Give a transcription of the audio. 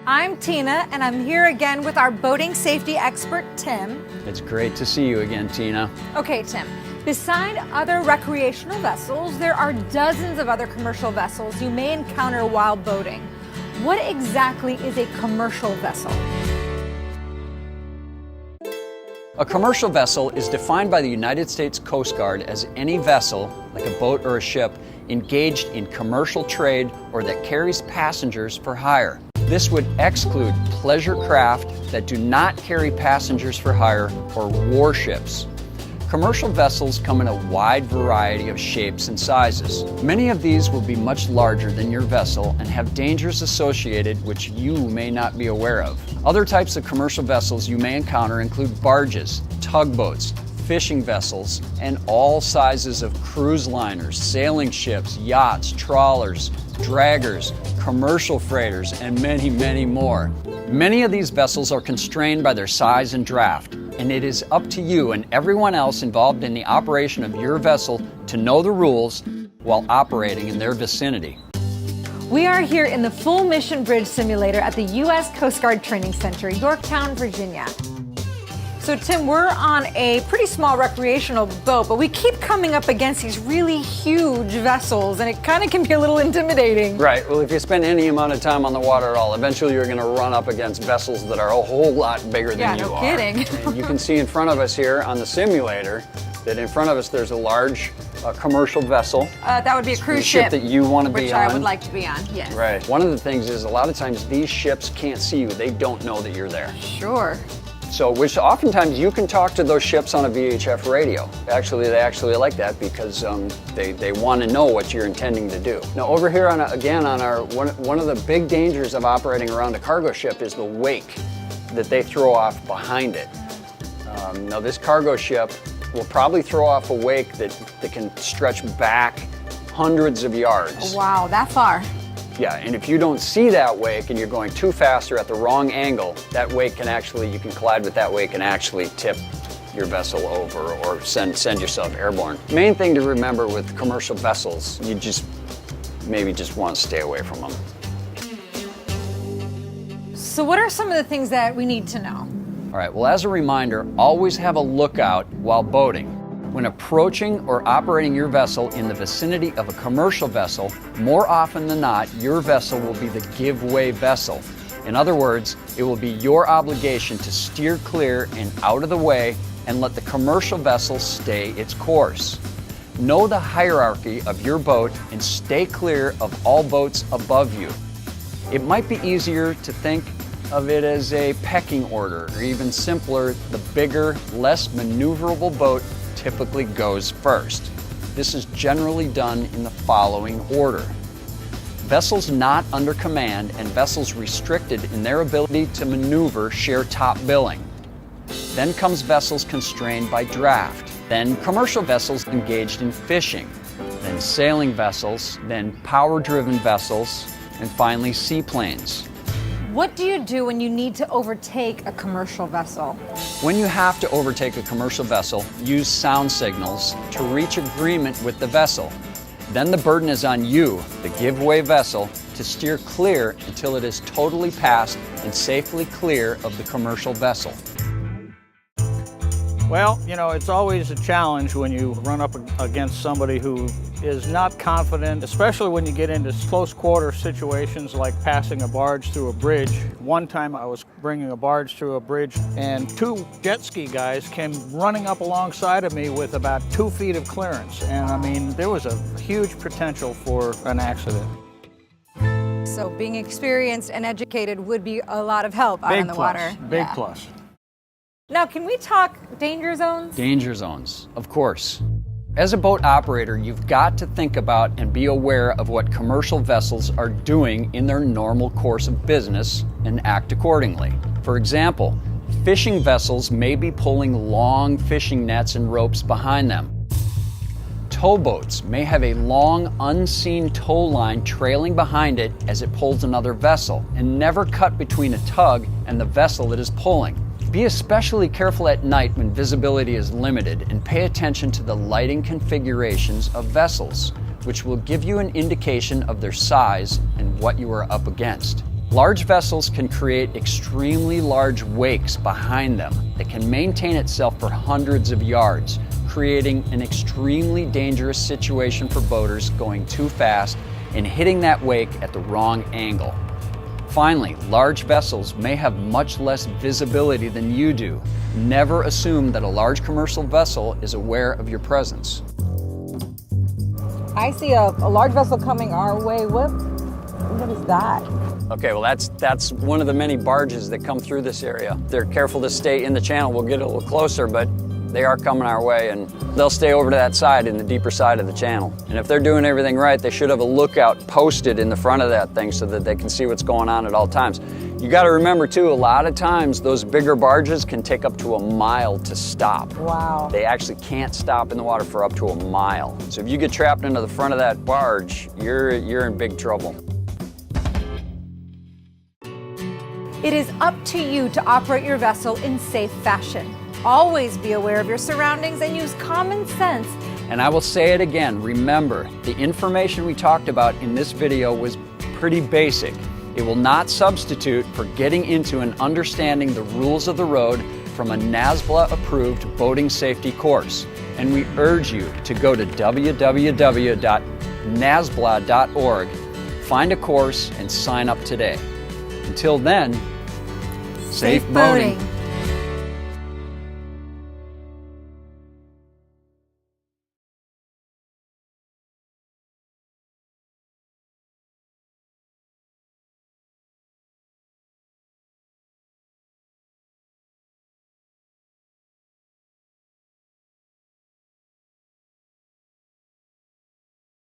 I'm Tina, and I'm here again with our boating safety expert, Tim. It's great to see you again, Tina. Okay, Tim. Beside other recreational vessels, there are dozens of other commercial vessels you may encounter while boating. What exactly is a commercial vessel? A commercial vessel is defined by the United States Coast Guard as any vessel, like a boat or a ship, engaged in commercial trade or that carries passengers for hire. This would exclude pleasure craft that do not carry passengers for hire or warships. Commercial vessels come in a wide variety of shapes and sizes. Many of these will be much larger than your vessel and have dangers associated which you may not be aware of. Other types of commercial vessels you may encounter include barges, tugboats, fishing vessels, and all sizes of cruise liners, sailing ships, yachts, trawlers, draggers, commercial freighters, and many, many more. Many of these vessels are constrained by their size and draft, and it is up to you and everyone else involved in the operation of your vessel to know the rules while operating in their vicinity. We are here in the Full Mission Bridge Simulator at the U.S. Coast Guard Training Center, Yorktown, Virginia. So Tim, we're on a pretty small recreational boat, but we keep coming up against these really huge vessels, and it kind of can be a little intimidating. Right, well, if you spend any amount of time on the water at all, eventually you're going to run up against vessels that are a whole lot bigger than you are. Yeah, no kidding. And you can see in front of us here on the simulator that in front of us there's a large commercial vessel. That would be a cruise ship that you want to be on. Which I would like to be on, yes. Right. One of the things is a lot of times these ships can't see you. They don't know that you're there. Sure. So, which oftentimes you can talk to those ships on a VHF radio. Actually, they actually like that because they want to know what you're intending to do. Now, over here on one of the big dangers of operating around a cargo ship is the wake that they throw off behind it. Now, this cargo ship will probably throw off a wake that can stretch back hundreds of yards. Wow, that far. Yeah, and if you don't see that wake and you're going too fast or at the wrong angle, that wake can actually, you can collide with that wake and actually tip your vessel over or send yourself airborne. Main thing to remember with commercial vessels, you maybe just want to stay away from them. So what are some of the things that we need to know? All right, well, as a reminder, always have a lookout while boating. When approaching or operating your vessel in the vicinity of a commercial vessel, more often than not, your vessel will be the give-way vessel. In other words, it will be your obligation to steer clear and out of the way and let the commercial vessel stay its course. Know the hierarchy of your boat and stay clear of all boats above you. It might be easier to think of it as a pecking order, or even simpler, the bigger, less maneuverable boat typically goes first. This is generally done in the following order. Vessels not under command and vessels restricted in their ability to maneuver share top billing. Then comes vessels constrained by draft. Then commercial vessels engaged in fishing. Then sailing vessels, then power-driven vessels, and finally seaplanes. What do you do when you need to overtake a commercial vessel? When you have to overtake a commercial vessel, use sound signals to reach agreement with the vessel. Then the burden is on you, the give-way vessel, to steer clear until it is totally past and safely clear of the commercial vessel. Well, you know, it's always a challenge when you run up against somebody who is not confident, especially when you get into close quarter situations like passing a barge through a bridge. One time I was bringing a barge through a bridge and two jet ski guys came running up alongside of me with about 2 feet of clearance. And I mean, there was a huge potential for an accident. So being experienced and educated would be a lot of help out in the water. Big plus. Now, can we talk danger zones? Danger zones, of course. As a boat operator, you've got to think about and be aware of what commercial vessels are doing in their normal course of business and act accordingly. For example, fishing vessels may be pulling long fishing nets and ropes behind them. Towboats may have a long, unseen tow line trailing behind it as it pulls another vessel and never cut between a tug and the vessel it is pulling. Be especially careful at night when visibility is limited and pay attention to the lighting configurations of vessels, which will give you an indication of their size and what you are up against. Large vessels can create extremely large wakes behind them that can maintain itself for hundreds of yards, creating an extremely dangerous situation for boaters going too fast and hitting that wake at the wrong angle. Finally, large vessels may have much less visibility than you do. Never assume that a large commercial vessel is aware of your presence. I see a large vessel coming our way. What is that? Okay, well that's one of the many barges that come through this area. They're careful to stay in the channel. We'll get a little closer, but they are coming our way, and they'll stay over to that side in the deeper side of the channel. And if they're doing everything right, they should have a lookout posted in the front of that thing so that they can see what's going on at all times. You got to remember too, a lot of times those bigger barges can take up to a mile to stop. Wow. They actually can't stop in the water for up to a mile. So if you get trapped into the front of that barge, you're in big trouble. It is up to you to operate your vessel in safe fashion. Always be aware of your surroundings and use common sense. And I will say it again, remember, the information we talked about in this video was pretty basic. It will not substitute for getting into and understanding the rules of the road from a NASBLA-approved boating safety course. And we urge you to go to www.nasbla.org, find a course, and sign up today. Until then, safe boating.